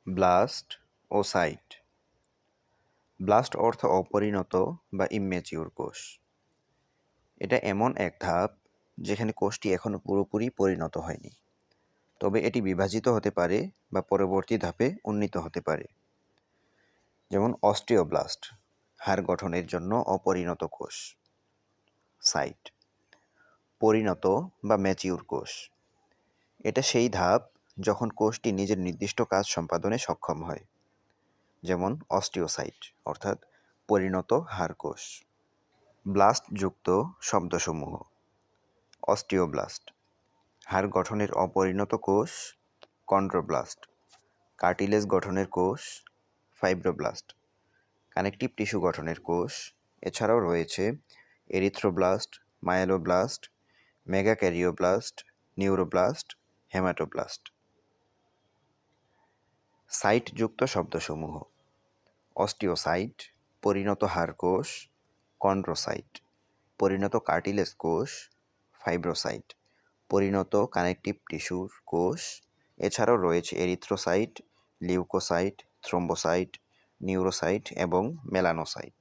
Blast ও site. Blast অর্থ অপরিণত বা ইম্যাচিউর কোষ। এটা এমন এক ধাপ যেখানে কোষটি এখনো পুরোপুরি পরিণত হয়নি, তবে এটি বিভাজিত হতে পারে বা পরবর্তী ধাপে উন্নীত হতে পারে। যেমন অস্টিওব্লাস্ট, হাড় গঠনের জন্য অপরিণত কোষ। সাইট, পরিণত বা ম্যাচিউর কোষ। এটা সেই ধাপ যখন কোষটি নিজের নির্দিষ্ট কাজ সম্পাদনে সক্ষম হয়। যেমন অস্টিওসাইট অর্থাৎ পরিণত হাড় কোষ। ব্লাস্টযুক্ত শব্দসমূহ: অস্টিওব্লাস্ট, হাড় গঠনের অপরিণত কোষ। কন্ড্রোব্লাস্ট, কার্টিলেজ গঠনের কোষ। ফাইব্রোব্লাস্ট, কানেকটিভ টিস্যু গঠনের কোষ। এছাড়াও রয়েছে এরিথ্রোব্লাস্ট, মায়েলোব্লাস্ট, মেগাক্যারিওব্লাস্ট, নিউরোব্লাস্ট, হেমাটোব্লাস্ট। সাইটযুক্ত শব্দসমূহ: অস্টিওসাইট, পরিণত হাড় কোষ। কন্ড্রোসাইট, পরিণত কার্টিলেজ কোষ। ফাইব্রোসাইট, পরিণত কানেকটিভ টিস্যুর কোষ। এছাড়াও রয়েছে এরিথ্রোসাইট, লিউকোসাইট, থ্রোম্বোসাইট, নিউরোসাইট এবং মেলানোসাইট।